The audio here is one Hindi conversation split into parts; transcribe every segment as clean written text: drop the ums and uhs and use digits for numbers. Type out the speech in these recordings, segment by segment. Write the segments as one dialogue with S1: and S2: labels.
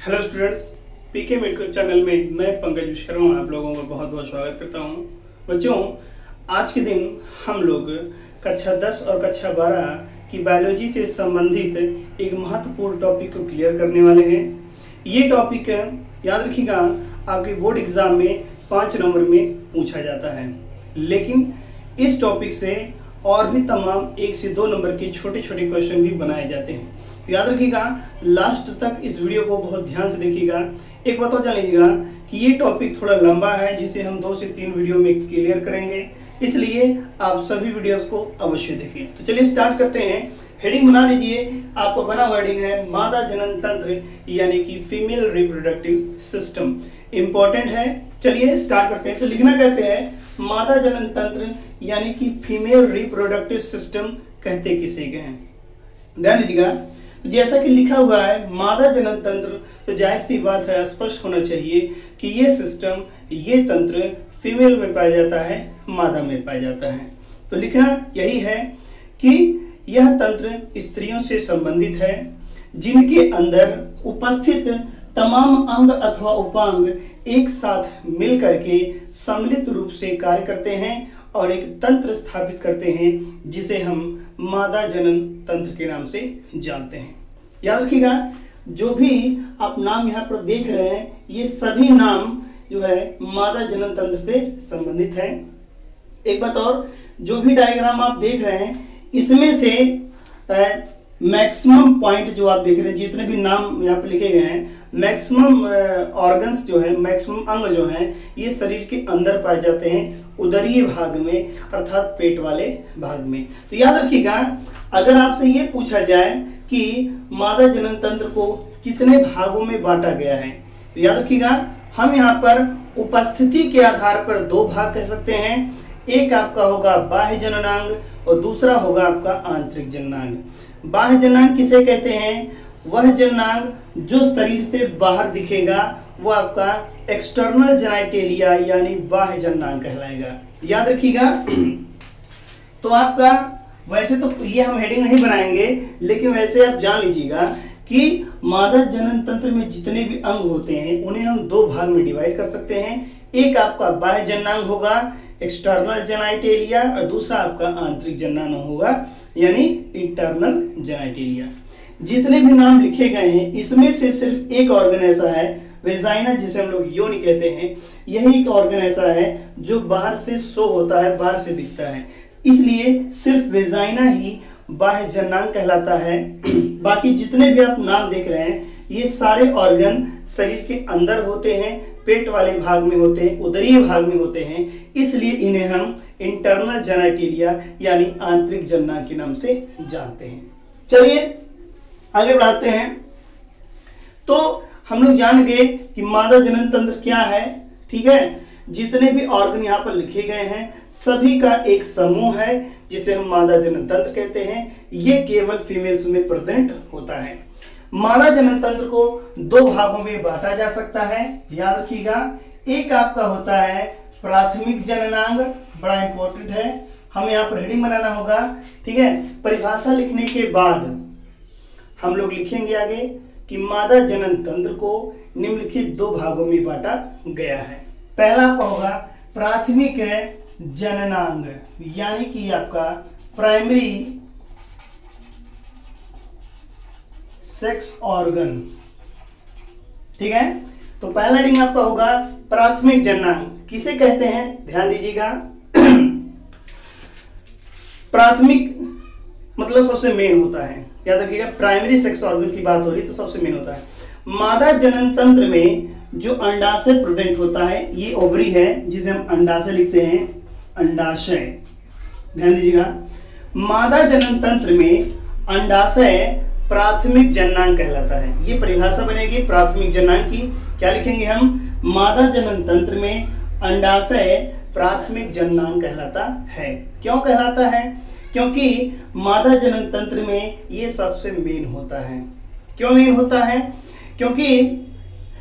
S1: हेलो स्टूडेंट्स, पीके मेडिकल चैनल में मैं पंकज विश्वकर्मा आप लोगों का बहुत बहुत स्वागत करता हूं। बच्चों, आज के दिन हम लोग कक्षा 10 और कक्षा 12 की बायोलॉजी से संबंधित एक महत्वपूर्ण टॉपिक को क्लियर करने वाले हैं। ये टॉपिक याद रखिएगा, आपके बोर्ड एग्जाम में 5 नंबर में पूछा जाता है, लेकिन इस टॉपिक से और भी तमाम 1 से 2 नंबर के छोटे छोटे क्वेश्चन भी बनाए जाते हैं। तो याद रखिएगा, लास्ट तक इस वीडियो को बहुत ध्यान से देखिएगा। एक बात और जान लीजिएगा कि ये टॉपिक थोड़ा लंबा है, जिसे हम 2 से 3 वीडियो में क्लियर करेंगे, इसलिए आप सभी वीडियोस को अवश्य देखिए। तो चलिए स्टार्ट करते हैं। हेडिंग बना लीजिए, आपको बना हुआ हेडिंग है मादा जनन तंत्र यानी कि फीमेल रिप्रोडक्टिव सिस्टम। इंपॉर्टेंट है, चलिए स्टार्ट करते हैं। तो लिखना कैसे है, मादा जनन तंत्र यानी कि फीमेल रिप्रोडक्टिव सिस्टम कहते किसे हैं। ध्यान दीजिएगा, जैसा कि लिखा हुआ है मादा जनन तंत्र, तो जाहिर सी बात है, स्पष्ट होना चाहिए कि ये सिस्टम, ये तंत्र फीमेल में पाया जाता है, मादा में पाया जाता है। तो लिखना यही है कि यह तंत्र स्त्रियों से संबंधित है, जिनके अंदर उपस्थित तमाम अंग अथवा उपांग एक साथ मिल करके सम्मिलित रूप से कार्य करते हैं और एक तंत्र स्थापित करते हैं, जिसे हम मादा जनन तंत्र के नाम से जानते हैं। याद रखिएगा, जो भी आप नाम यहाँ पर देख रहे हैं, ये सभी नाम जो है मादा जनन तंत्र से संबंधित है। एक बात और, जो भी डायग्राम आप देख रहे हैं, इसमें से मैक्सिमम पॉइंट जो आप देख रहे हैं, जितने भी नाम यहाँ पर लिखे गए हैं, मैक्सिमम ऑर्गन्स जो है, मैक्सिमम अंग जो हैं, ये शरीर के अंदर पाए जाते हैं, उदरीय भाग में, अर्थात पेट वाले भाग में। तो याद रखिएगा, अगर आपसे ये पूछा जाए कि मादा जनन तंत्र को कितने भागों में बांटा गया है, तो याद रखिएगा, हम यहाँ पर उपस्थिति के आधार पर 2 भाग कह सकते हैं। एक आपका होगा बाह्य जननांग और दूसरा होगा आपका आंतरिक जननांग। बाह्य जननांग किसे कहते हैं? वह जननांग जो शरीर से बाहर दिखेगा, वो आपका एक्सटर्नल जेनिटेलिया यानी बाह्य जननांग कहलाएगा। याद रखिएगा, तो आपका वैसे तो ये हम हेडिंग नहीं बनाएंगे, लेकिन वैसे आप जान लीजिएगा कि मादा जनन तंत्र में जितने भी अंग होते हैं, उन्हें हम 2 भाग में डिवाइड कर सकते हैं। एक आपका बाह्य जननांग होगा, एक्सटर्नल जेनिटेलिया, और दूसरा आपका आंतरिक जननांग होगा, यानी इंटरनल जेनिटेलिया। जितने भी नाम लिखे गए हैं, इसमें से सिर्फ एक ऑर्गन ऐसा है, वेजाइना, जिसे हम लोग योनि कहते हैं, यही एक ऑर्गन ऐसा है जो बाहर से शो होता है, बाहर से दिखता है, इसलिए सिर्फ वेजाइना ही बाह्य जननांग कहलाता है। बाकी जितने भी आप नाम देख रहे हैं, ये सारे ऑर्गन शरीर के अंदर होते हैं, पेट वाले भाग में होते हैं, उदरीय भाग में होते हैं, इसलिए इन्हें हम इंटरनल जेनिटेलिया यानी आंतरिक जननांग के नाम से जानते हैं। चलिए आगे बढ़ाते हैं। तो हम लोग जान गए कि मादा जनन तंत्र क्या है, ठीक है। जितने भी ऑर्गन यहाँ पर लिखे गए हैं, सभी का एक समूह है, जिसे हम मादा जनन तंत्र कहते हैं। ये केवल फीमेल्स में प्रेजेंट होता है। मादा जनन तंत्र को 2 भागों में बांटा जा सकता है। याद रखिएगा, एक आपका होता है प्राथमिक जननांग, बड़ा इंपॉर्टेंट है, हमें यहाँ पर हेडिंग बनाना होगा, ठीक है। परिभाषा लिखने के बाद हम लोग लिखेंगे आगे कि मादा जनन तंत्र को निम्नलिखित 2 भागों में बांटा गया है। पहला आपका होगा प्राथमिक जननांग, यानी कि आपका प्राइमरी सेक्स ऑर्गन, ठीक है। तो पहला हेडिंग आपका होगा प्राथमिक जननांग। किसे कहते हैं, ध्यान दीजिएगा। प्राथमिक मतलब सबसे मेन होता है। याद रखिएगा, प्राइमरी सेक्स ऑर्गन की बात हो रही तो सबसे मेन होता है। मादा जनन तंत्र में जो अंडाशय प्रेजेंट होता है, ये ओवरी है, जिसे हम अंडाशय लिखते हैं, अंडाशय। ध्यान दीजिएगा, मादा जनन तंत्र में अंडाशय प्राथमिक जननांग कहलाता है। ये परिभाषा बनेगी प्राथमिक जननांग की। क्या लिखेंगे हम? मादा जनन तंत्र में अंडाशय प्राथमिक जननांग कहलाता है। क्यों कहलाता है? क्योंकि मादा जनन तंत्र में ये सबसे मेन होता है। क्यों मेन होता है? क्योंकि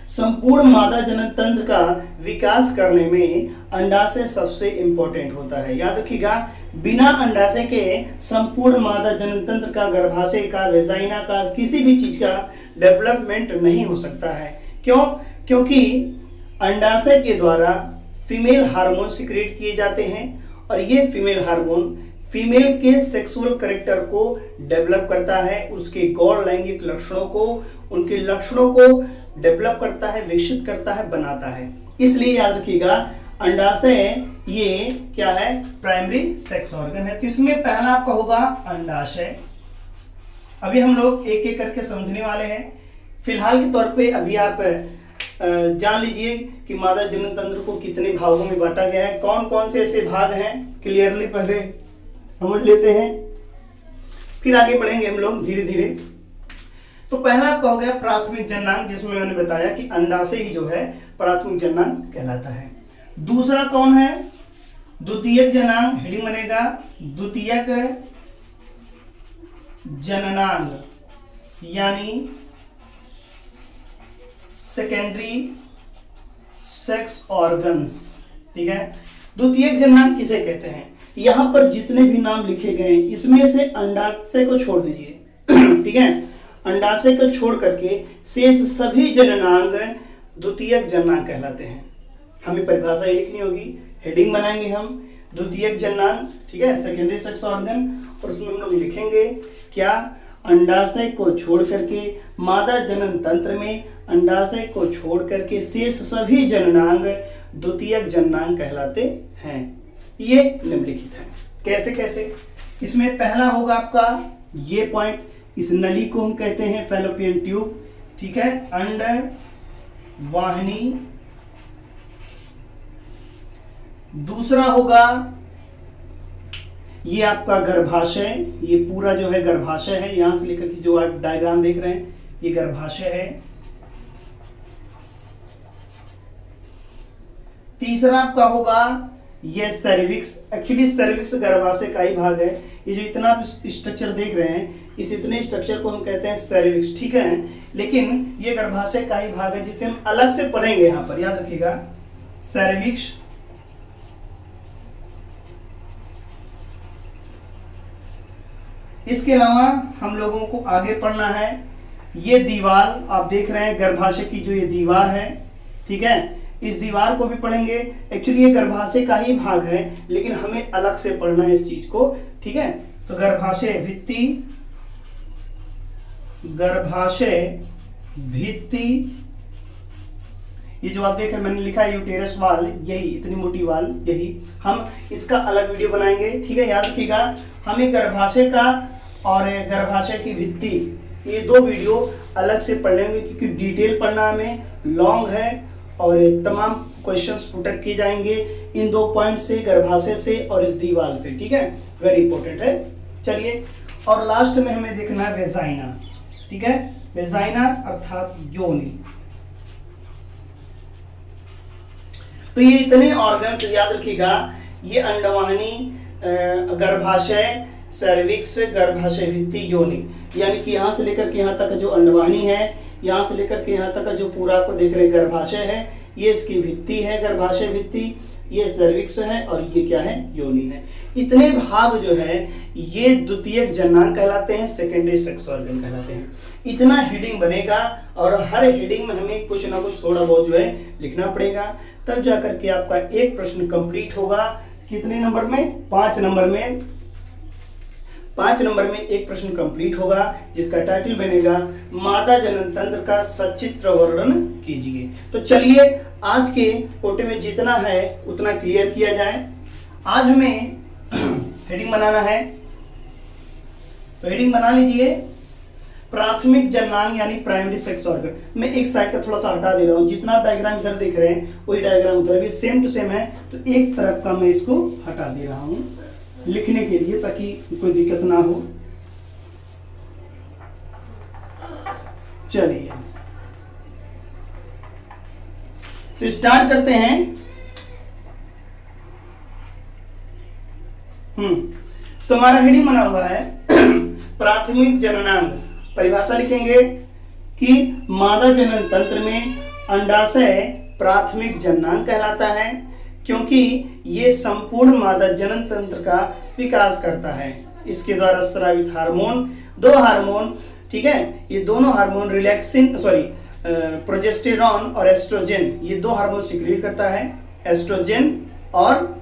S1: संपूर्ण मादा जनन तंत्र का विकास करने में अंडाशय सबसे इंपॉर्टेंट होता है। याद रखिएगा, बिना अंडाशय के संपूर्ण मादा जननतंत्र का, गर्भाशय का, वेजाइना का, किसी भी चीज का डेवलपमेंट नहीं हो सकता है। क्यों? क्योंकि अंडाशय के द्वारा फीमेल हार्मोन सिक्रेट किए जाते हैं और ये फीमेल हार्मोन फीमेल के सेक्सुअल कैरेक्टर को डेवलप करता है, उसके गौण लैंगिक लक्षणों को, उनके लक्षणों को डेवलप करता है, विकसित करता है, बनाता है। इसलिए याद रखिएगा अंडाशय ये क्या है? प्राइमरी सेक्स ऑर्गन है। तो इसमें पहला आपका होगा अंडाशय। अभी हम लोग एक एक करके समझने वाले हैं। फिलहाल के तौर पे अभी आप जान लीजिए कि मादा जननतंत्र को कितने भागों में बांटा गया है, कौन कौन से ऐसे भाग हैं, क्लियरली पहले समझ लेते हैं, फिर आगे बढ़ेंगे हम लोग धीरे धीरे। तो पहला आपका हो गया प्राथमिक जननांग, जिसमें मैंने बताया कि अंडाशय ही जो है प्राथमिक जननांग कहलाता है। दूसरा कौन है? द्वितीयक जननांग, हेडिंग बनेगा द्वितीयक जननांग यानी सेकेंडरी सेक्स ऑर्गन्स। ठीक है, द्वितीयक जननांग किसे कहते हैं? यहां पर जितने भी नाम लिखे गए हैं इसमें से अंडाशय को छोड़ दीजिए। ठीक है, अंडाशय को छोड़ करके शेष सभी जननांग द्वितीयक जननांग कहलाते हैं। हमें परिभाषा ये लिखनी होगी, हेडिंग बनाएंगे हम द्वितीयक जननांग, ठीक है, सेकेंडरी सेक्स ऑर्गन, और उसमें हम लोग लिखेंगे क्या? अंडाशय को छोड़ करके मादा जनन तंत्र में अंडाशय को छोड़ करके शेष सभी जननांग द्वितीयक जननांग कहलाते हैं। ये निम्नलिखित है। कैसे कैसे? इसमें पहला होगा आपका ये पॉइंट, इस नली को हम कहते हैं फैलोपियन ट्यूब। ठीक है, अंडवाहिनी। दूसरा होगा ये आपका गर्भाशय, ये पूरा जो है गर्भाशय है, यहां से लेकर के जो आप डायग्राम देख रहे हैं ये गर्भाशय है। तीसरा आपका होगा ये सर्विक्स। एक्चुअली सर्विक्स गर्भाशय का ही भाग है। ये जो इतना आप स्ट्रक्चर देख रहे हैं, इस इतने स्ट्रक्चर को हम कहते हैं सर्विक्स। ठीक है, लेकिन ये गर्भाशय का ही भाग है जिसे हम अलग से पढ़ेंगे। यहां पर याद रखिएगा सर्विक्स। इसके अलावा हम लोगों को आगे पढ़ना है ये दीवार आप देख रहे हैं, गर्भाशय की जो ये दीवार है। ठीक है, इस दीवार को भी पढ़ेंगे। एक्चुअली ये गर्भाशय का ही भाग है लेकिन हमें अलग से पढ़ना है इस चीज को। ठीक है, तो गर्भाशय भित्ति, गर्भाशय भित्ति, ये जो आप देख रहे हैं मैंने लिखा है यूटेरस वाल, यही इतनी मोटी वाल, यही हम इसका अलग वीडियो बनाएंगे। ठीक है, याद रखिएगा हमें गर्भाशय का और गर्भाशय की भित्ति ये दो वीडियो अलग से पढ़ लेंगे क्योंकि डिटेल पढ़ना हमें लॉन्ग है और तमाम क्वेश्चंस पुटअप किए जाएंगे इन दो पॉइंट से, गर्भाशय से और इस दीवार से। ठीक है, वेरी इंपॉर्टेंट है। चलिए, और लास्ट में हमें देखना है वेजाइना। ठीक है, वेजाइना अर्थात योनि। तो ये इतने ऑर्गन्स याद रखिएगा, ये अंडवाहिनी, गर्भाशय, सर्विक्स, गर्भाशय भित्ति, योनि, यानी कि यहाँ से लेकर के यहाँ तक जो अंडवाहिनी है, यहाँ से लेकर के यहाँ तक जो पूरा आपको देख रहे गर्भाशय है, ये इसकी भित्ति है, गर्भाशय भित्ति, ये सर्विक्स है और ये क्या है? योनि है। इतने भाग जो है ये द्वितीयक जननांग कहलाते हैं, सेकेंडरी सेक्स ऑर्गन कहलाते हैं। इतना हेडिंग बनेगा और हर हेडिंग में हमें कुछ ना कुछ थोड़ा बहुत जो है लिखना पड़ेगा, तब जाकर के आपका एक प्रश्न कंप्लीट होगा। कितने नंबर में? 5 नंबर में। 5 नंबर में एक प्रश्न कंप्लीट होगा जिसका टाइटल बनेगा मादा जनन तंत्र का सचित्र वर्णन कीजिए। तो चलिए आज के कोटे में जितना है उतना क्लियर किया जाए। आज हमें हेडिंग बनाना है, तो हेडिंग बना लीजिए प्राथमिक जननांग यानी प्राइमरी सेक्स ऑर्गन। मैं एक साइड का थोड़ा सा हटा दे रहा हूँ, जितना डायग्राम इधर देख रहे हैं वही डायग्राम उधर भी सेम टू सेम है, तो एक तरफ का मैं इसको हटा दे रहा हूँ लिखने के लिए ताकि कोई दिक्कत ना हो। चलिए तो स्टार्ट करते हैं। तो हमारा हेडिंग बना हुआ है प्राथमिक जननांग। परिभाषा लिखेंगे कि मादा जनन तंत्र में अंडाशय प्राथमिक जननांग कहलाता है क्योंकि ये संपूर्ण मादा जनन तंत्र का विकास करता है। इसके द्वारा स्रावित हार्मोन, दो हार्मोन, ठीक है, ये दोनों हार्मोन रिलैक्सिन प्रोजेस्टेरॉन और एस्ट्रोजन, ये दो हार्मोन सिक्रीट करता है। एस्ट्रोजन और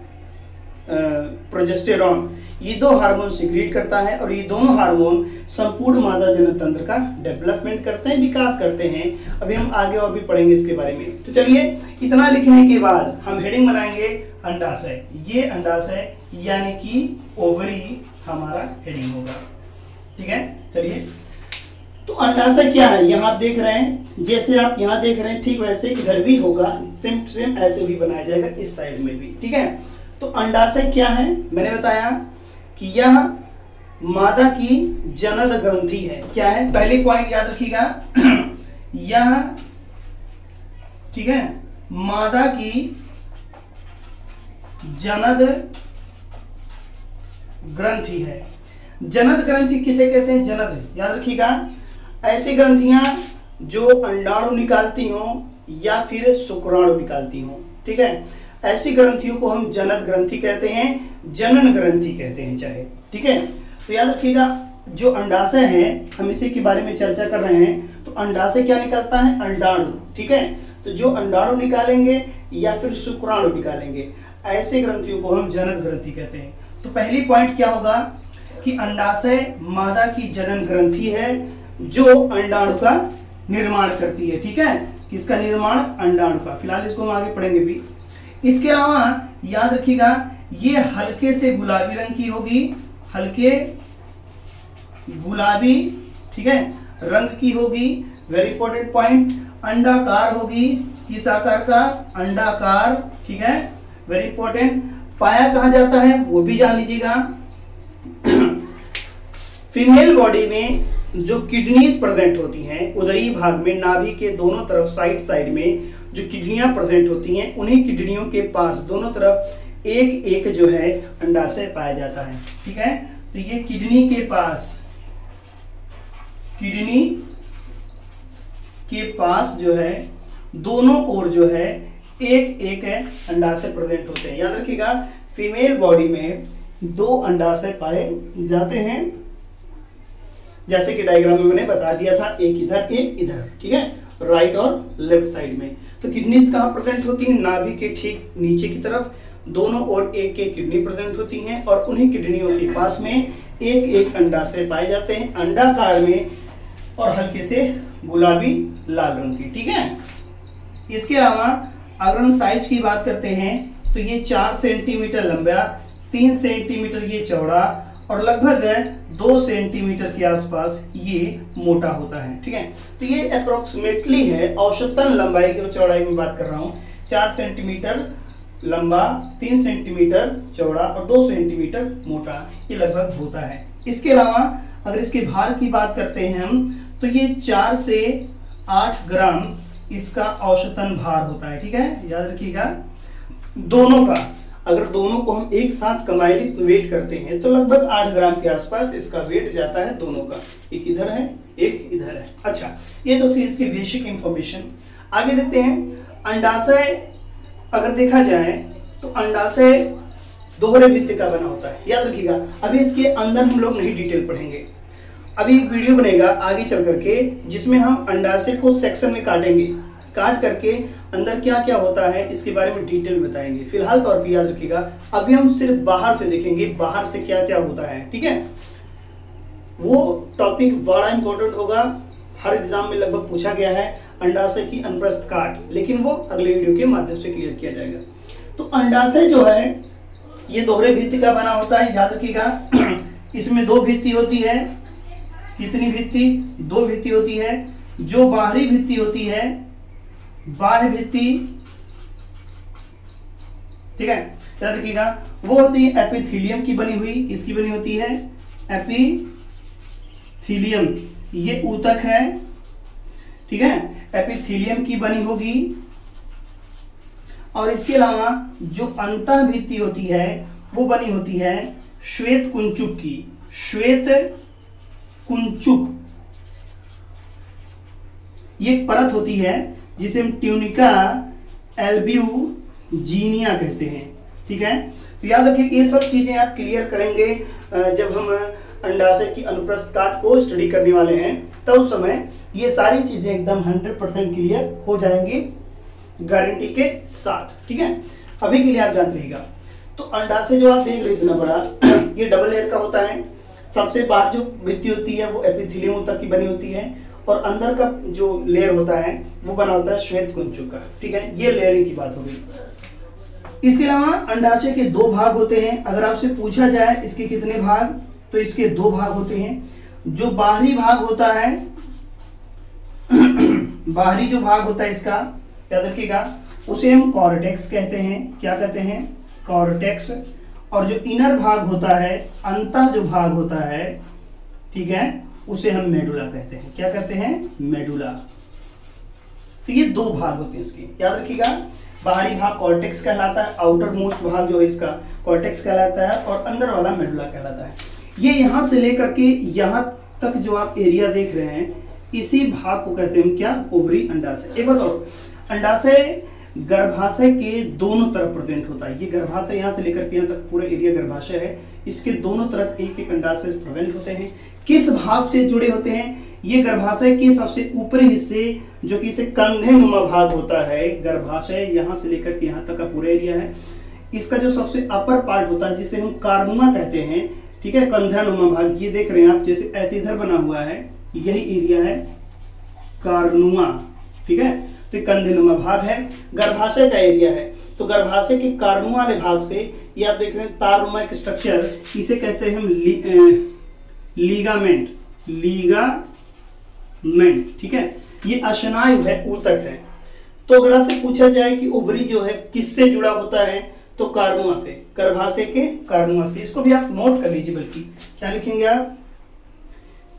S1: प्रोजेस्टेरॉन, ये दो हार्मोन सिक्रीट करता है और ये दोनों हार्मोन संपूर्ण मादा जनन तंत्र का डेवलपमेंट करते हैं, विकास करते हैं। अभी हम आगे और भी पढ़ेंगे इसके बारे में। तो चलिए, इतना लिखने के बाद हम हेडिंग बनाएंगे अंडाशय। ये अंडाशय यानी कि ओवरी हमारा हेडिंग होगा, ठीक है। चलिए, तो अंडाशय क्या है, यहाँ आप देख रहे हैं, जैसे आप यहाँ देख रहे हैं ठीक वैसे इधर भी होगा, सेम सेम ऐसे भी बनाया जाएगा इस साइड में भी, ठीक है। तो अंडाशय क्या है, मैंने बताया कि यह मादा की जनन ग्रंथि है। क्या है, पहली पॉइंट याद रखिएगा, यह, ठीक है, मादा की जनन ग्रंथि है। जनन ग्रंथि किसे कहते हैं, जनन, याद रखिएगा, ऐसी ग्रंथियां जो अंडाणु निकालती हों या फिर शुक्राणु निकालती हों, ठीक है, ऐसी ग्रंथियों को हम जनन ग्रंथि कहते हैं, जनन ग्रंथि कहते हैं चाहे, ठीक है। तो याद रखिएगा, जो अंडाशय है, हम इसी के बारे में चर्चा कर रहे हैं। तो अंडाशय क्या निकालता है, अंडाणु, ठीक है। तो जो अंडाणु निकालेंगे या फिर शुक्राणु निकालेंगे, ऐसे ग्रंथियों को हम जनन ग्रंथि कहते हैं। तो पहली पॉइंट क्या होगा कि अंडाशय मादा की जनन ग्रंथि है जो अंडाणु का निर्माण करती है, ठीक है। किसका निर्माण, अंडाणु का। फिलहाल इसको हम आगे पढ़ेंगे भी। इसके अलावा याद रखिएगा, ये हल्के से गुलाबी रंग की होगी, हल्के गुलाबी, ठीक है, रंग की होगी। Very important point. अंडाकार होगी, किस आकार का, अंडाकार, ठीक है, वेरी इंपॉर्टेंट। पाया कहाँ जाता है वो भी जान लीजिएगा। फीमेल बॉडी में जो किडनीज प्रेजेंट होती हैं, उदरी भाग में नाभि के दोनों तरफ साइड में जो किडनियां प्रेजेंट होती हैं, उन्हीं किडनियों के पास दोनों तरफ एक एक जो है अंडाशय पाया जाता है, ठीक है। तो ये किडनी के पास, किडनी के पास जो है दोनों ओर जो है एक एक अंडाशय प्रेजेंट होते हैं। याद रखिएगा, फीमेल बॉडी में दो अंडाशय पाए जाते हैं, जैसे कि डायग्राम में मैंने बता दिया था, एक इधर एक इधर, ठीक है, राइट और लेफ्ट साइड में। तो किडनीज कहाँ प्रेजेंट होती हैं, नाभि के ठीक नीचे की तरफ दोनों ओर एक एक किडनी प्रेजेंट होती हैं और उन्हीं किडनियों के पास में एक एक अंडाशय पाए जाते हैं, अंडाकार में और हल्के से गुलाबी लाल रंग की, ठीक है। इसके अलावा अगर हम साइज की बात करते हैं तो ये 4 सेंटीमीटर लंबा, 3 सेंटीमीटर ये चौड़ा और लगभग 2 सेंटीमीटर के आसपास ये मोटा होता है, ठीक है। तो ये अप्रोक्सीमेटली है, औसतन लंबाई की चौड़ाई में बात कर रहा हूँ, 4 सेंटीमीटर लंबा, 3 सेंटीमीटर चौड़ा और 2 सेंटीमीटर मोटा, ये लगभग होता है। इसके अलावा अगर इसके भार की बात करते हैं हम, तो ये 4 से 8 ग्राम इसका औसतन भार होता है, ठीक है। याद रखिएगा, दोनों का अगर दोनों को हम एक साथ कंबाइंड वेट करते हैं तो लगभग 8 ग्राम के आसपास इसका वेट जाता है दोनों का, एक इधर है एक इधर है। अच्छा, ये तो थी इसकी बेसिक इंफॉर्मेशन। आगे देखते हैं, अंडाशय अगर देखा जाए तो अंडाशय दोहरे भित्ति का बना होता है। याद रखिएगा, अभी इसके अंदर हम लोग नहीं डिटेल पढ़ेंगे, अभी एक वीडियो बनेगा आगे चल करके जिसमें हम अंडाशय को सेक्शन में काटेंगे, काट करके अंदर क्या क्या होता है इसके बारे में डिटेल बताएंगे। फिलहाल तौर पे याद रखिएगा, अभी हम सिर्फ बाहर से देखेंगे, बाहर से क्या क्या होता है, ठीक है। वो टॉपिक बड़ा इंपॉर्टेंट होगा, हर एग्जाम में लगभग पूछा गया है, अंडाशय की अनप्रस्थ काट, लेकिन वो अगले वीडियो के माध्यम से क्लियर किया जाएगा। तो अंडाशय जो है ये दोहरे भित्ति का बना होता है। याद रखिएगा, इसमें 2 भित्ति होती है। कितनी भित्ति, 2 भित्ति होती है। जो बाहरी भित्ति होती है, बाह्य भित्ति, ठीक है, याद रखिएगा, वो होती है एपिथेलियम की बनी हुई। किसकी बनी होती है, एपिथेलियम, ये ऊतक है, ठीक है, एपिथेलियम की बनी होगी। और इसके अलावा जो अंतः भित्ति होती है वो बनी होती है श्वेत कुंचुक की, श्वेत कुंचुक, ये परत होती है जिसे हम ट्यूनिका एल्ब्यूजिनिया कहते हैं, ठीक है। तो याद रखिए ये सब चीजें आप क्लियर करेंगे जब हम अंडाशय की अनुप्रस्थ काट को स्टडी करने वाले हैं, तो उस समय ये सारी चीजें एकदम 100% क्लियर हो जाएंगी गारंटी के साथ। ठीक है, अभी के लिए आप जानते रहिएगा। तो अंडाशय जो आप देख रहे इतना बड़ा, ये डबल लेयर का होता है। सबसे बाहर जो भित्ति होती है वो एपिथेलियम तक की बनी होती है, और अंदर का जो लेयर होता है वो बना होता है श्वेत कुंचु का। ठीक है, ये लेयरिंग की बात हो गई। इसके अलावा अंडाशय के 2 भाग होते हैं। अगर आपसे पूछा जाए इसके कितने भाग, तो इसके 2 भाग होते हैं। जो बाहरी भाग होता है बाहरी जो भाग होता है इसका, याद रखिएगा, उसे हम कॉर्टेक्स कहते हैं। क्या कहते हैं? कॉर्टेक्स। और जो इनर भाग होता है, अंतः जो भाग होता है, ठीक है, उसे हम मेडुला कहते हैं। क्या कहते हैं? मेडुला। तो ये 2 भाग होते हैं इसके, याद रखिएगा। बाहरी भाग कॉर्टेक्स कहलाता है, आउटर मोस्ट भाग जो है इसका कॉर्टेक्स कहलाता है, और अंदर वाला मेडुला कहलाता है। ये यहां से लेकर के यहां तक जो आप एरिया देख रहे हैं, इसी भाग को कहते हैं क्या? ओवरी अंडाशय। एक बात और, अंडाशय गर्भाशय के दोनों तरफ प्रेजेंट होता है। ये गर्भाशय यहाँ से लेकर के यहाँ तक पूरा एरिया गर्भाशय है, इसके दोनों तरफ एक एक अंडाशय प्रेजेंट होते हैं। किस भाग से जुड़े होते हैं? ये गर्भाशय के सबसे ऊपरी हिस्से, जो कि इसे कंधे नुमा भाग होता है, गर्भाशय यहाँ से लेकर के यहाँ तक का पूरा एरिया है। इसका जो सबसे अपर पार्ट होता है, जिसे हम कार्नुमा कहते हैं, ठीक है, कंधा नुमा भाग, ये देख रहे हैं आप, जैसे ऐसे इधर बना हुआ है, यही एरिया है कार्नुमा। ठीक है, तो कंधे नुमा भाग है, गर्भाशय का एरिया है। तो गर्भाशय के कार्नुमा वाले भाग से ये आप देख रहे हैं तारनुमा एक स्ट्रक्चर, इसे कहते हैं हम लीगामेंट। लीगामेंट, ठीक है, ये अशनायु है, ऊतक है। तो अगर आपसे पूछा जाए कि ओवरी जो है किससे जुड़ा होता है, तो कार्नुमा से, गर्भाशय के कार्नुमा से। इसको भी आप नोट कर लीजिए, बल्कि क्या लिखेंगे आप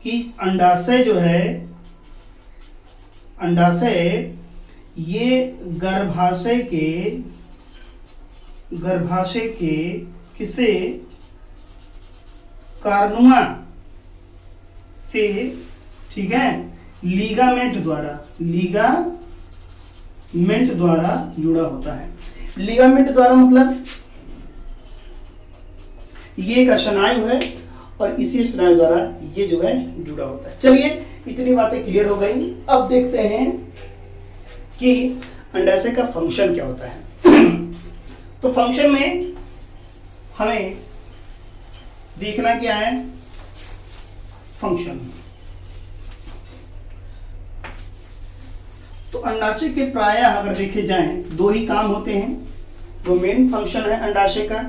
S1: कि अंडाशय जो है, अंडाशय ये गर्भाशय के किसे? कार्नुमा से, ठीक है, लीगामेंट द्वारा जुड़ा होता है। लीगामेंट द्वारा मतलब ये एक स्नायु है, और इसी स्नायु द्वारा ये जो है जुड़ा होता है। चलिए, इतनी बातें क्लियर हो गई। अब देखते हैं कि अंडाशय का फंक्शन क्या होता है। तो फंक्शन में हमें देखना क्या है? फंक्शन। तो अंडाशय के प्रायः अगर देखे जाएं 2 ही काम होते हैं। वो मेन फंक्शन है अंडाशय का,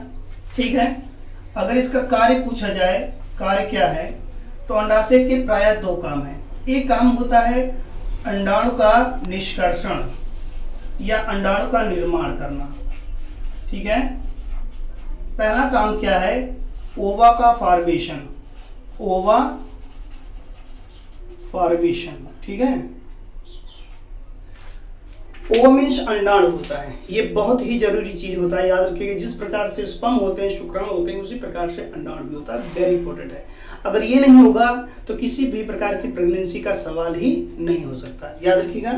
S1: ठीक है। अगर इसका कार्य पूछा जाए, कार्य क्या है, तो अंडाशय के प्रायः 2 काम है। एक काम होता है अंडाणु का निष्कर्षण या अंडाणु का निर्माण करना, ठीक है। पहला काम क्या है? ओवा का फॉर्मेशन, ओवा फॉर्मेशन, ठीक है। ओवा मीन्स अंडाणु होता है, ये बहुत ही जरूरी चीज होता है, याद रखिएगा। जिस प्रकार से स्पर्म होते हैं, शुक्राणु होते हैं, उसी प्रकार से अंडाणु भी होता है, वेरी इंपॉर्टेंट है। अगर ये नहीं होगा तो किसी भी प्रकार की प्रेगनेंसी का सवाल ही नहीं हो सकता, याद रखिएगा।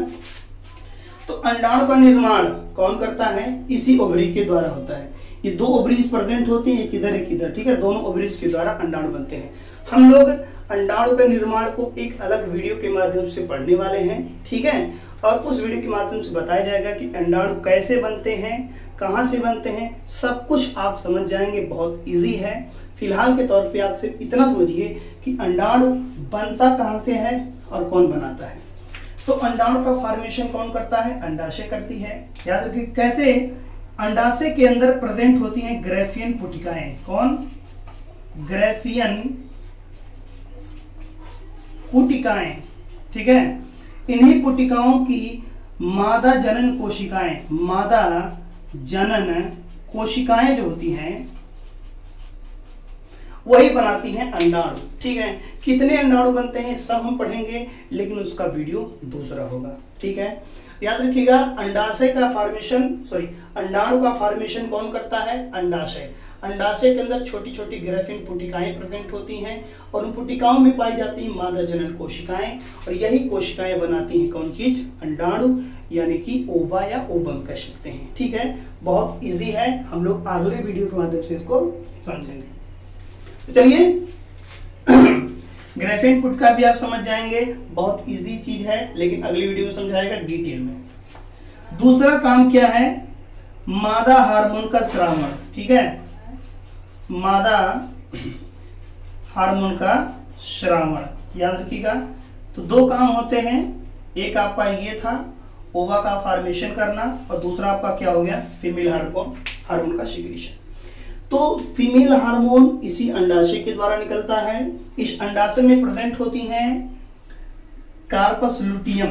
S1: तो अंडाणु का निर्माण कौन करता है? इसी ओवरी के द्वारा होता है। ये 2 ओवरीज प्रेजेंट होती हैं, एक इधर एक इधर, ठीक है। दोनों ओवरीज के द्वारा अंडाणु बनते हैं। हम लोग अंडाणु के निर्माण को एक अलग वीडियो के माध्यम से पढ़ने वाले हैं, ठीक है। और उस वीडियो के माध्यम से बताया जाएगा कि अंडाणु कैसे बनते हैं, कहाँ से बनते हैं, सब कुछ आप समझ जाएंगे। बहुत इजी है। फिलहाल के तौर पे आप सिर्फ इतना समझिए कि अंडाणु बनता कहाँ से है और कौन बनाता है। तो अंडाणु का फॉर्मेशन कौन करता है? अंडाशय करती है। याद रखिए कैसे? अंडाशय के अंदर प्रेजेंट होती हैं ग्रेफियन पुटिकाएं। कौन? ग्रेफियन पुटिकाएं, ठीक है। इन्हीं पुटिकाओं की मादा जनन कोशिकाएं, मादा जनन कोशिकाएं जो होती हैं वही बनाती हैं अंडाणु, ठीक है। कितने अंडाणु बनते हैं सब हम पढ़ेंगे, लेकिन उसका वीडियो दूसरा होगा, ठीक है। याद रखिएगा अंडाशय का फॉर्मेशन, अंडाणु का फॉर्मेशन कौन करता है? अंडाशय। अंडाशय के अंदर छोटी छोटी ग्राफिन पुटिकाएं प्रेजेंट होती हैं और उन पुटिकाओं में पाई जाती हैं मादा जनन कोशिकाएं, और यही कोशिकाएं बनाती हैं कौन चीज, अंडाणु, यानी कि ओवा या ओवम कह सकते हैं। ठीक है, बहुत इजी है, हम लोग अगले वीडियो के माध्यम से इसको समझेंगे। तो चलिए ग्राफिन पुटिका भी आप समझ जाएंगे, बहुत इजी चीज है, लेकिन अगली वीडियो में समझाएगा डिटेल में। दूसरा काम क्या है, मादा हार्मोन का श्रावण। ठीक है, मादा हार्मोन का श्रावण याद रखिएगा। तो दो काम होते हैं, एक आपका ये था ओवा का फॉर्मेशन करना, और दूसरा आपका क्या हो गया, फीमेल हार्मोन का सिक्रीशन। तो फीमेल हार्मोन इसी अंडाशय के द्वारा निकलता है। इस अंडाशय में प्रेजेंट होती हैं कार्पस लुटियम,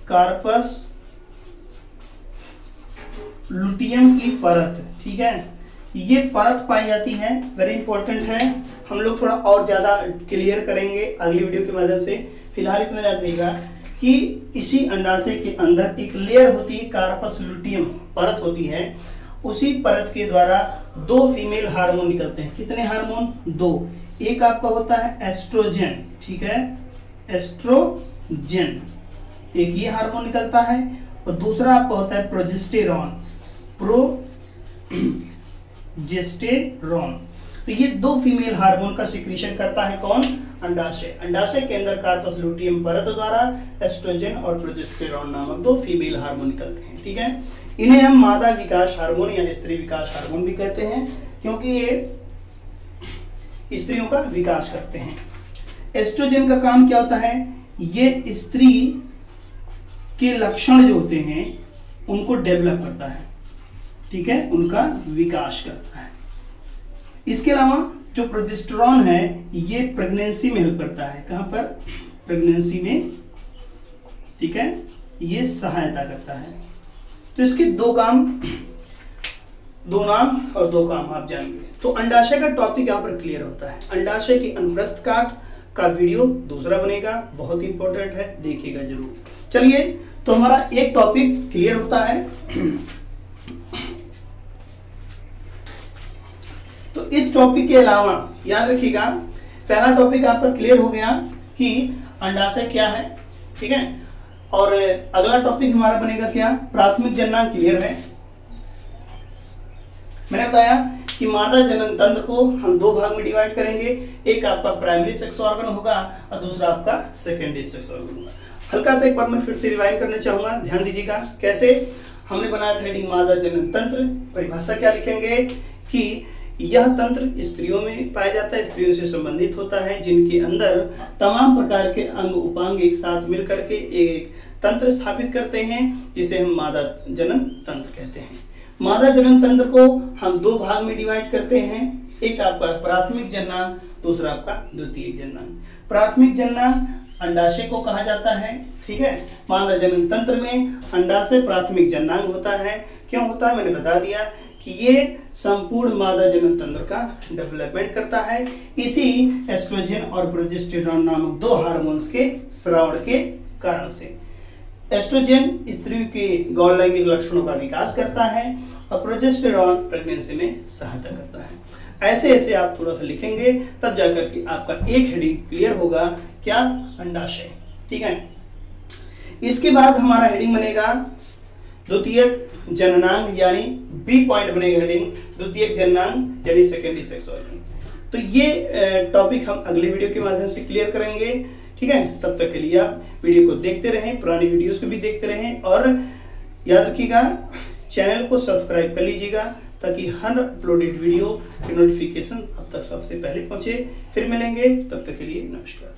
S1: कार्पस लुटियम की परत। ठीक है, ये परत पाई जाती है, वेरी इंपॉर्टेंट है, हम लोग थोड़ा और ज्यादा क्लियर करेंगे अगली वीडियो के माध्यम से। फिलहाल इतना याद रखिएगा कि इसी अंडाशय के अंदर एक लेयर होती है, कार्पस लुटियम परत होती है, उसी परत के द्वारा दो फीमेल हार्मोन निकलते हैं। कितने हार्मोन, दो। एक आपका होता है एस्ट्रोजन, ठीक है, एस्ट्रोजन, एक ये हार्मोन निकलता है, और दूसरा आपका होता है प्रोजेस्टेरॉन, प्रोजेस्टेरॉन। तो ये दो फीमेल हार्मोन का सिक्रीशन करता है कौन, अंडाशय। अंडाशय के अंदर कार्पस लुटियम परत द्वारा एस्ट्रोजन और प्रोजेस्टेरॉन नामक दो फीमेल हार्मोन निकलते हैं। ठीक है, इन्हें हम मादा विकास हार्मोन या स्त्री विकास हार्मोन भी कहते हैं, क्योंकि ये स्त्रियों का विकास करते हैं। एस्ट्रोजन का काम क्या होता है, ये स्त्री के लक्षण जो होते हैं उनको डेवलप करता है। ठीक है, उनका विकास करता है। इसके अलावा जो प्रोजेस्टेरॉन है ये प्रेगनेंसी में हेल्प करता है, कहां पर, प्रेगनेंसी में। ठीक है, ये सहायता करता है। तो इसके दो काम, दो नाम और दो काम आप जानेंगे। तो अंडाशय का टॉपिक यहां पर क्लियर होता है। अंडाशय की अनुप्रस्थ काट का वीडियो दूसरा बनेगा, बहुत इंपॉर्टेंट है, देखिएगा जरूर। चलिए, तो हमारा एक टॉपिक क्लियर होता है। तो इस टॉपिक के अलावा याद रखिएगा, पहला टॉपिक आपका क्लियर हो गया कि अंडाशय क्या है। ठीक है, और अगला टॉपिक हमारा बनेगा क्या, प्राथमिक जननांग क्लियर है। मैंने बताया कि मादा जनन तंत्र को हम दो भाग में डिवाइड करेंगे, एक आपका प्राइमरी सेक्स ऑर्गन होगा और दूसरा आपका सेकेंडरी सेक्स ऑर्गन होगा। हल्का सा एक बार मैं फिर से रिवाइंड करना चाहूंगा, ध्यान दीजिएगा। कैसे, हमने बनाया था हेडिंग मादा जनन तंत्र, परिभाषा क्या लिखेंगे कि यह तंत्र स्त्रियों में पाया जाता है, स्त्रियों से संबंधित होता है, जिनके अंदर तमाम प्रकार के अंग उपांग एक साथ मिलकर के एक तंत्र स्थापित करते हैं, जिसे हम मादा जनन तंत्र कहते हैं। मादा जनन तंत्र को हम दो भाग में डिवाइड करते हैं, एक आपका प्राथमिक जननांग, दूसरा आपका द्वितीयक जननांग। प्राथमिक जननांग अंडाशय को कहा जाता है। ठीक है, मादा जनन तंत्र में अंडाशय प्राथमिक जननांग होता है। क्यों होता है, मैंने बता दिया कि ये संपूर्ण मादा जनन तंत्र का डेवलपमेंट करता है, इसी एस्ट्रोजन और प्रोजेस्टेरॉन नामक दो हार्मोन्स के स्रावण के कारण से। एस्ट्रोजन स्त्री के गौण लैंगिक लक्षणों का विकास करता है और प्रोजेस्टेरॉन प्रेगनेंसी में सहायता करता है। ऐसे ऐसे आप थोड़ा सा लिखेंगे, तब जाकर के आपका एक हेडिंग क्लियर होगा, क्या, अंडाशय। ठीक है, इसके बाद हमारा हेडिंग बनेगा द्वितीयक जननांग, यानी बी पॉइंट बनेगा हेडिंग, द्वितीयक जननांग यानी सेकेंडरी सेक्स ऑर्गन। तो ये टॉपिक हम अगले वीडियो के माध्यम से क्लियर करेंगे। ठीक है, तब तक के लिए आप वीडियो को देखते रहें, पुरानी वीडियोस को भी देखते रहें, और याद रखिएगा चैनल को सब्सक्राइब कर लीजिएगा, ताकि हर अपलोडेड वीडियो की नोटिफिकेशन अब तक सबसे पहले पहुंचे। फिर मिलेंगे, तब तक के लिए नमस्कार।